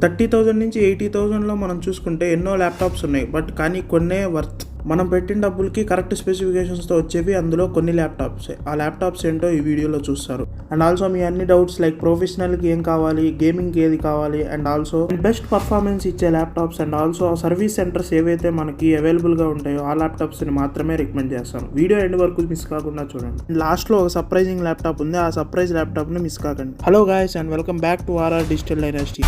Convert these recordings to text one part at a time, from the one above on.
30,000 నుంచి 80,000లో మనం చూసుకుంటే ఎన్నో ల్యాప్టాప్స్ ఉన్నాయి. బట్ కానీ కొన్నే వర్త్. మనం పెట్టిన డబ్బులకి కరెక్ట్ స్పెసిఫికేషన్స్తో వచ్చేవి అందులో కొన్ని ల్యాప్టాప్స్. ఆ ల్యాప్టాప్స్ ఏంటో ఈ వీడియోలో చూస్తారు. అండ్ ఆల్సో మీ అన్ని డౌట్స్ లైక్ ప్రొఫెషనల్కి ఏం కావాలి, గేమింగ్కి ఏది కావాలి, అండ్ ఆల్సో బెస్ట్ పర్ఫార్మెన్స్ ఇచ్చే laptops and also service centres ఏవైతే మనకి అవైలబుల్గా ఉంటాయో ఆ ల్యాప్టాప్స్ని మాత్రమే రికమెండ్ చేస్తాను. వీడియో ఎండ్ వరకు మిస్ కాకుండా చూడండి. లాస్ట్లో ఒక సర్ప్రైజింగ్ ల్యాప్టాప్ ఉంది, ఆ సర్ప్రైజ్ ల్యాప్టాప్ని మిస్ కాకండి. Hello guys and welcome back to RR digital dynasty.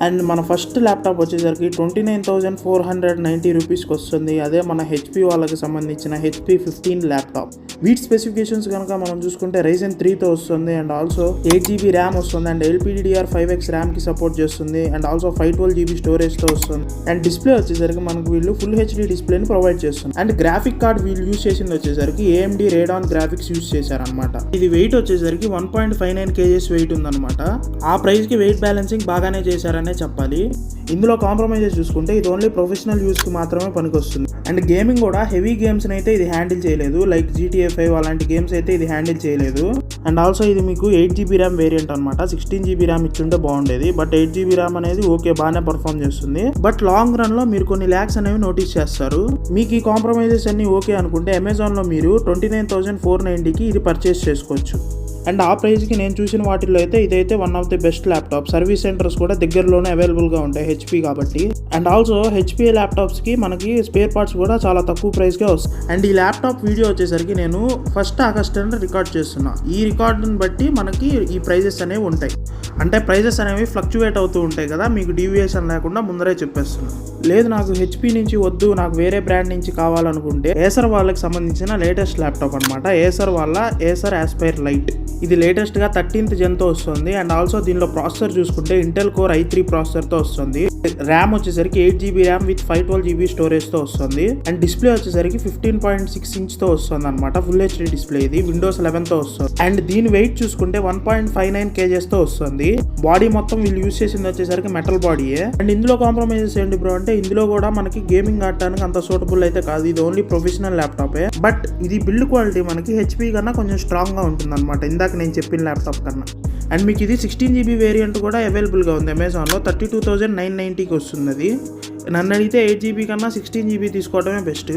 And మన ఫస్ట్ ల్యాప్టాప్ వచ్చేసరికి 29,490 రూపీస్కి వస్తుంది. అదే మన హెచ్పి వాళ్ళకి సంబంధించిన HP 15 ల్యాప్టాప్. వీటి స్పెసిఫికేషన్స్ కనుక మనం చూసుకుంటే Ryzen 3తో వస్తుంది అండ్ ఆల్సో 8GB ర్యామ్ వస్తుంది అండ్ LPDDR5X ర్యామ్కి సపోర్ట్ చేస్తుంది అండ్ ఆల్సో 512GB స్టోరేజ్తో వస్తుంది. అండ్ డిస్ప్లే వచ్చేసరికి మనకు వీళ్ళు ఫుల్ HD డిస్ప్లేని ప్రొవైడ్ చేస్తుంది. అండ్ గ్రాఫిక్ కార్డ్ వీళ్ళు యూస్ చేసింది వచ్చేసరికి AMD Radeon గ్రాఫిక్స్ యూస్ చేశారనమాట. ఇది వెయిట్ వచ్చేసరికి 1.59 kgs వెయిట్ ఉందన్నమాట. ఆ ప్రైస్కి వెయిట్ బ్యాలెన్సింగ్ బాగానే చేశారనే చెప్పాలి. ఇందులో కాంప్రమైజెస్ చూసుకుంటే ఇది ఓన్లీ ప్రొఫెషనల్ యూస్కి మాత్రమే పనికొస్తుంది. అండ్ గేమింగ్ కూడా హెవీ గేమ్స్ని అయితే ఇది హ్యాండిల్ చేయలేదు. లైక్ GTA 5 అలాంటి గేమ్స్ అయితే ఇది హ్యాండిల్ చేయలేదు. అండ్ ఆల్సో ఇది మీకు 8GB ర్యామ్ వేరియంట్ అనమాట. 16GB ర్యామ్ ఇచ్చుంటే బాగుండేది. బట్ 8GB ర్యామ్ అనేది ఓకే, బాగానే పర్ఫామ్ చేస్తుంది. బట్ లాంగ్ రన్ లో మీరు కొన్ని ల్యాక్స్ అనేవి నోటీస్ చేస్తారు. మీకు ఈ కాంప్రమైజెస్ అన్ని ఓకే అనుకుంటే అమెజాన్లో మీరు 29,490కి ఇది పర్చేస్ చేసుకోవచ్చు. అండ్ ఆ ప్రైస్కి నేను చూసిన వాటిల్లో అయితే ఇదైతే one of the best laptop. Service centres కూడా దగ్గరలోనే అవైలబుల్గా ఉంటాయి HP కాబట్టి. అండ్ ఆల్సో HP ల్యాప్టాప్స్కి మనకి స్పేర్ పార్ట్స్ కూడా చాలా తక్కువ ప్రైస్కే వస్తాయి. అండ్ ఈ ల్యాప్టాప్ వీడియో వచ్చేసరికి నేను 1 ఆగస్ట్ రికార్డ్ చేస్తున్నా. ఈ రికార్డుని బట్టి మనకి ఈ ప్రైజెస్ అనేవి ఉంటాయి. అంటే ప్రైజెస్ అనేవి ఫ్లక్చువేట్ అవుతూ ఉంటాయి కదా, మీకు డీవియేషన్ లేకుండా ముందరే చెప్పేస్తున్నాను. లేదు నాకు HP నుంచి వద్దు, నాకు వేరే బ్రాండ్ నుంచి కావాలనుకుంటే ఏసర్ వాళ్ళకి సంబంధించిన లేటెస్ట్ ల్యాప్టాప్ అనమాట. ఏసర్ వాళ్ళ ఏసర్ ఆస్పైర్ లైట్. ఇది లేటెస్ట్గా 13th జెన్తో వస్తుంది. అండ్ ఆల్సో దీనిలో ప్రాసెసర్ చూసుకుంటే ఇంటెల్ కోర్ i3 ప్రాసెసర్తో వస్తుంది. ర్యామ్ వచ్చేసరికి 8GB ర్యామ్ విత్ 512GB స్టోరేజ్తో వస్తుంది. అండ్ డిస్ప్లే వచ్చేసరికి 15.6 ఇంచ్తో వస్తుంది అనమాట. Full HD display. ఇది Windows 11తో వస్తుంది. అండ్ దీని వెయిట్ చూసుకుంటే 1.59 kgsతో వస్తుంది. బాడీ మొత్తం వీళ్ళు యూస్ చేసింది వచ్చేసరికి మెటల్ బాడీయే. అండ్ ఇందులో కాంప్రమైజెస్ ఏంటి బ్రో అంటే ఇందులో కూడా మనకి గేమింగ్ ఆడటానికి అంత సూటబుల్ అయితే కాదు. ఇది ఓన్లీ ప్రొఫెషనల్ ల్యాప్టాపే. బట్ ఇది బిల్డ్ క్వాలిటీ మనకి HP కన్నా కొంచెం స్ట్రాంగ్గా ఉంటుంది అనమాట, ఇందాక నేను చెప్పిన ల్యాప్టాప్ కన్నా. అండ్ మీకు ఇది 16GB వేరియంట్ కూడా అవైలబుల్గా ఉంది అమెజాన్లో. 32,990కి వస్తుంది. అది నన్ను అడిగితే 8GB కన్నా 16GB తీసుకోవడమే బెస్ట్.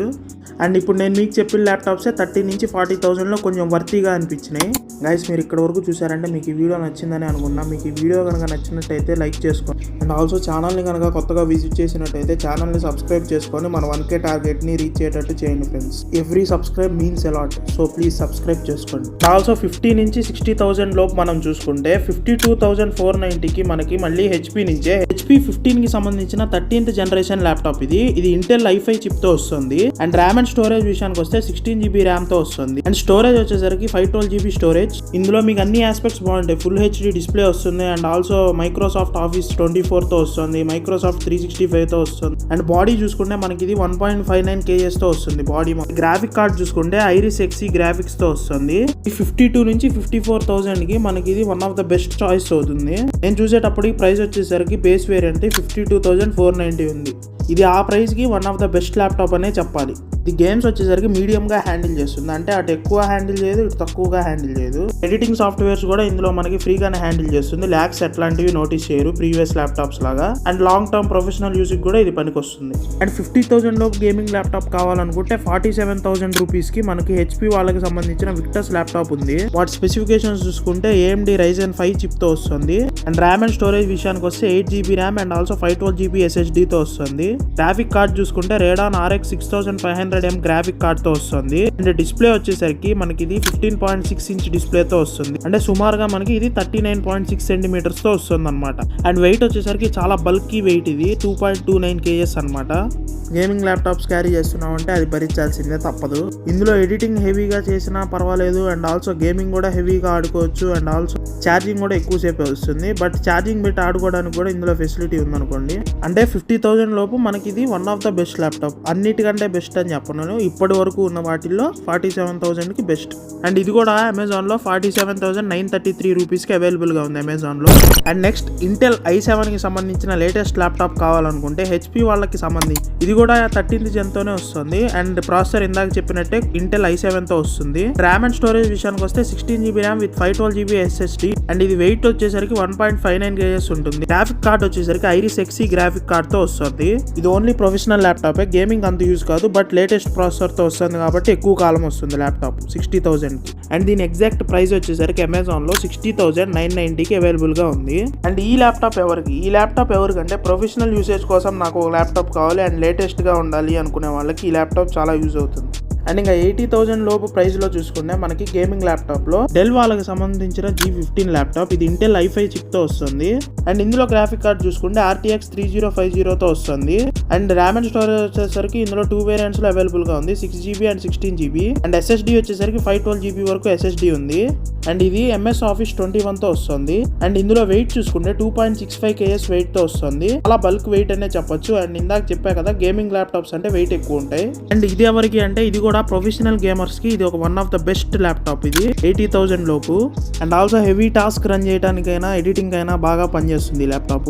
అండ్ ఇప్పుడు నేను మీకు చెప్పిన ల్యాప్టాప్సే 30 నుంచి 40,000లో కొంచెం వర్తీగా అనిపించినాయి. గైస్ మీరు ఇక్కడ వరకు చూసారంటే మీకు ఈ వీడియో నచ్చిందని అనుకున్నా. మీకు ఈ వీడియో కనుక నచ్చినట్టయితే లైక్ చేసుకోండి. అండ్ ఆల్సో ఛానల్ని కనుక కొత్తగా విజిట్ చేసినట్టయితే ఛానల్ని సబ్స్క్రైబ్ చేసుకొని మన 1K టార్గెట్ని రీచ్ అయ్యేటట్టు చేయండి friends. Every subscribe means a lot, so please subscribe చేసుకోండి. ఆల్సో 50 నుంచి 60,000 లోపు మనం చూసుకుంటే 52,490కి మనకి మళ్ళీ HP నుంచే HP 15కి సంబంధించిన 13th జనరేషన్ ల్యాప్టాప్. ఇది ఇంటెల్ i5 చిప్తో వస్తుంది. అండ్ ర్యామ్ అండ్ స్టోరేజ్ విషయానికి వస్తే 16GB ర్యామ్తో వస్తుంది. అండ్ స్టోరేజ్ వచ్చేసరికి 512GB స్టోరేజ్. ఇందులో మీకు అన్ని ఆస్పెక్ట్స్ బాగుంటాయి. ఫుల్ HD డిస్ప్లే వస్తుంది. అండ్ ఆల్సో మైక్రోసాఫ్ట్ ఆఫీస్ 24తో వస్తుంది. మైక్రోసాఫ్ట్ 365తో వస్తుంది. అండ్ బాడీ చూసుకుంటే మనకి ఇది 1.59 kgsతో వస్తుంది. బాడీ గ్రాఫిక్ కార్డ్ చూసుకుంటే ఐరిస్ XE గ్రాఫిక్స్తో వస్తుంది. 52 నుంచి 54,000కి మనకి ఇది one of the best choice అవుతుంది. నేను చూసేటప్పటికి ప్రైస్ వచ్చేసరికి బేస్ వేరియంట్ 52,490 ఉంది. ఇది ఆ ప్రైస్కి one of the best laptop అనే చెప్పాలి. ఇది గేమ్స్ వచ్చేసరికి మీడియంగా హ్యాండిల్ చేస్తుంది. అంటే అటు ఎక్కువ హ్యాండిల్ చేయదు, ఇటు తక్కువగా హ్యాండిల్ చేయదు. ఎడిటింగ్ సాఫ్ట్వేర్స్ కూడా ఇందులో మనకి ఫ్రీగానే హ్యాండిల్ చేస్తుంది. ల్యాక్స్ అట్లాంటివి నోటీస్ చేయరు ప్రీవియస్ ల్యాప్టాప్స్ లాగా. అండ్ లాంగ్ టర్మ్ ప్రొఫెషనల్ యూస్కి కూడా ఇది పనికొస్తుంది. అండ్ 50,000 లోపు గేమింగ్ ల్యాప్టాప్ కావాలనుకుంటే 47,000 రూపీస్కి మనకి HP వాళ్ళకి సంబంధించిన విక్టస్ ల్యాప్టాప్ ఉంది. వాటి స్పెసిఫికేషన్స్ చూసుకుంటే AMD Ryzen 5 చిప్తో వస్తుంది. అండ్ ర్యామ్ అండ్ స్టోరేజ్ విషయానికి వస్తే 8GB RAM and also 512GB SSDతో వస్తుంది. గ్రాఫిక్ కార్డ్ చూసుకుంటే Radeon RX 6500M graphic card తో వస్తుంది. అండ్ డిస్ప్లే వచ్చేసరికి మనకి ఇది 15.6 ఇంచ్ డిస్ప్లేతో వస్తుంది. అంటే సుమారుగా మనకి ఇది 39.6 సెంటీమీటర్స్ తో వస్తుంది అనమాట. అండ్ వెయిట్ వచ్చేసరికి చాలా బల్కీ వెయిట్. ఇది 2.29 kgs అనమాట. గేమింగ్ ల్యాప్టాప్స్ క్యారీ చేస్తున్నాం అంటే అది భరించాల్సిందే, తప్పదు. ఇందులో ఎడిటింగ్ హెవీగా చేసినా పర్వాలేదు. అండ్ ఆల్సో గేమింగ్ కూడా హెవీగా ఆడుకోవచ్చు. అండ్ ఆల్సో ఛార్జింగ్ కూడా ఎక్కువసేపు వస్తుంది. బట్ ఛార్జింగ్ పెట్టి ఆడుకోవడానికి కూడా ఇందులో ఫెసిలిటీ ఉందనుకోండి. అంటే 50,000 లోపు మనకి ఇది one of the best laptop, అన్నిటికంటే బెస్ట్ అని చెప్పను, ఇప్పటి వరకు ఉన్న వాటిల్లో 47,000కి బెస్ట్. అండ్ ఇది కూడా అమెజాన్లో 47,933 రూపీస్కి అవైలబుల్గా ఉంది అమెజాన్లో. అండ్ నెక్స్ట్ ఇంటెల్ i7కి సంబంధించిన లేటెస్ట్ ల్యాప్టాప్ కావాలనుకుంటే హెచ్పి వాళ్ళకి సంబంధించి ఇది కూడా 13th జెన్తోనే వస్తుంది. అండ్ ప్రాసెసర్ ఇందాక చెప్పినట్టే ఇంటెల్ i7తో వస్తుంది. ర్యామ్ అండ్ స్టోరేజ్ విషయానికి వస్తే 16GB RAM with 512GB SSD. And ఇది వెయిట్ వచ్చేసరికి 1.59 kgs ఉంటుంది. గ్రాఫిక్ కార్డ్ వచ్చేసరికి ఐరిస్ XE గ్రాఫిక్ కార్డ్ తో వస్తుంది. ఇది ఓన్లీ ప్రొఫెషనల్ ల్యాప్టాప్, గేమింగ్ అంత యూజ్ కాదు, బట్ లేటెస్ట్ ప్రాసెసర్ తో వస్తుంది కాబట్టి ఎక్కువ కాలం వస్తుంది ల్యాప్టాప్ 60,000కి. అండ్ దీని ఎగ్జాక్ట్ ప్రైస్ వచ్చేసరికి అమెజాన్ లో 60,990కి అవైలబుల్ గా ఉంది. అండ్ ఈ ల్యాప్టాప్ ఎవరికంటే ప్రొఫెషనల్ యూసేజ్ కోసం నాకు ఒక ల్యాప్టాప్ కావాలి అండ్ లేటెస్ట్ గా ఉండాలి అనుకునే వాళ్ళకి ఈ ల్యాప్టాప్ చాలా యూజ్ అవుతుంది. అండ్ ఇంకా 80,000 లోపు ప్రైస్ లో చూసుకుంటే మనకి గేమింగ్ ల్యాప్టాప్ లో డెల్ వాళ్ళకి సంబంధించిన G15 ల్యాప్టాప్. ఇది ఇంటెల్ i5 చిప్ తో వస్తుంది. అండ్ ఇందులో గ్రాఫిక్ కార్డ్ చూసుకుంటే RTX 3050 తో వస్తుంది. అండ్ ర్యామ్ అండ్ స్టోరేజ్ వచ్చేసరికి ఇందులో 2 వేరియంట్స్ లో అవైలబుల్ గా ఉంది, 6GB and 16GB. And SSD వచ్చేసరికి 512GB వరకు SSD ఉంది. అండ్ ఇది MS Office 21 తో వస్తుంది. అండ్ ఇందులో వెయిట్ చూసుకుంటే 2.65 kgs వెయిట్ తో వస్తుంది. అలా బల్క్ వెయిట్ అనే చెప్పొచ్చు. అండ్ ఇందాక చెప్పా కదా గేమింగ్ ల్యాప్టాప్స్ అంటే వెయిట్ ఎక్కువ ఉంటాయి. అండ్ ఇది ఎవరికి అంటే ఇది కూడా ప్రొఫెషనల్ గేమర్స్ కి ఇది ఒక one of the best laptop. ఇది 80,000 లోపు. And also heavy task run చేయడానికైనా ఎడిటింగ్ అయినా బాగా పనిచేస్తుంది ఈ ల్యాప్టాప్.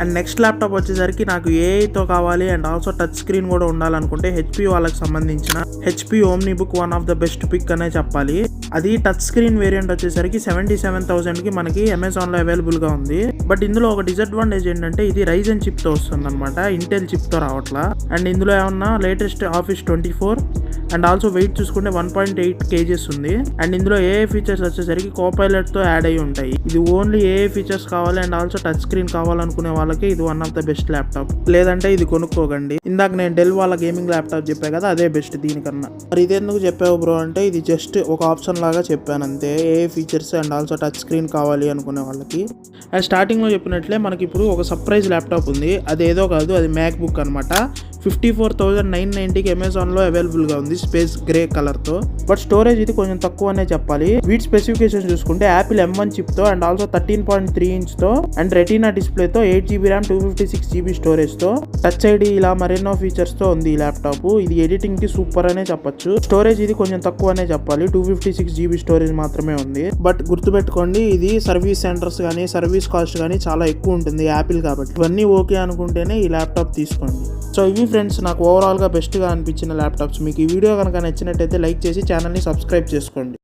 అండ్ నెక్స్ట్ ల్యాప్టాప్ వచ్చేసరికి నాకు ఏఐతో కావాలి అండ్ ఆల్సో టచ్ స్క్రీన్ కూడా ఉండాలనుకుంటే హెచ్పి వాళ్ళకి సంబంధించిన HP OmniBook one of the best pick అనే చెప్పాలి. అది టచ్ స్క్రీన్ వేరియంట్ వచ్చేసరికి 77,000కి మనకి అమెజాన్ లో అవైలబుల్ గా ఉంది. బట్ ఇందులో ఒక డిసడ్వాంటేజ్ ఏంటంటే ఇది రైజెన్ చిప్ తో వస్తుంది అనమాట, ఇంటెల్ చిప్ తో రావట్లా. అండ్ ఇందులో ఏమన్నా latest office 24 and also weight చూసుకుంటే 1.8 kgs ఉంది. అండ్ ఇందులో ఏఐ ఫీచర్స్ వచ్చేసరికి కోపైలట్ తో యాడ్ అయ్యి ఉంటాయి. ఇది ఓన్లీ ఏఐ ఫీచర్స్ కావాలి అండ్ ఆల్సో టచ్ స్క్రీన్ కావాలనుకునే వాళ్ళకి ఇది one of the best laptop. లేదంటే ఇది కొనుక్కోకండి. ఇందాక నేను డెల్ వాళ్ళ గేమింగ్ ల్యాప్టాప్ చెప్పా కదా, అదే బెస్ట్ దీనికన్నా. మరి ఇది ఎందుకు చెప్పావు బ్రో అంటే ఇది జస్ట్ ఒక ఆప్షన్ లాగా చెప్పాను అంతే. AI features and also touch screen కావాలి అనుకునే వాళ్ళకి. అండ్ స్టార్టింగ్ లో చెప్పినట్లే మనకి ఇప్పుడు ఒక సర్ప్రైజ్ ల్యాప్టాప్ ఉంది. అది ఏదో కాదు, అది మ్యాక్ బుక్ అనమాట. 54,990కి అమెజాన్ లో అవైలబుల్ గా ఉంది, స్పేస్ గ్రే కలర్ తో. బట్ స్టోరేజ్ ఇది కొంచెం తక్కువనే చెప్పాలి. వీటి స్పెసిఫికేషన్ చూసుకుంటే యాపిల్ M1 చిప్ తో అండ్ ఆల్సో 13.3 inch తో అండ్ రెటీనా డిస్ప్లే తో 8GB ర్యామ్ 256GB స్టోరేజ్ తో టచ్ ఐడి ఇలా మరెన్నో ఫీచర్స్ తో ఉంది ఈ ల్యాప్టాప్. ఇది ఎడిటింగ్ కి సూపర్ అనే చెప్పొచ్చు. స్టోరేజ్ ఇది కొంచెం తక్కువనే చెప్పాలి, 256GB స్టోరేజ్ మాత్రమే ఉంది. బట్ గుర్తుపెట్టుకోండి ఇది సర్వీస్ సెంటర్స్ కానీ సర్వీస్ కాస్ట్ కానీ చాలా ఎక్కువ ఉంటుంది యాపిల్ కాబట్టి. ఇవన్నీ ఓకే అనుకుంటేనే ఈ ల్యాప్టాప్ తీసుకోండి. సో ఇవి ఫ్రెండ్స్ నాకు ఓవరాల్గా బెస్ట్గా అనిపించిన ల్యాప్టాప్స్. మీకు ఈ వీడియో కనుక నచ్చినట్టయితే లైక్ చేసి ఛానల్ని సబ్స్క్రైబ్ చేసుకోండి.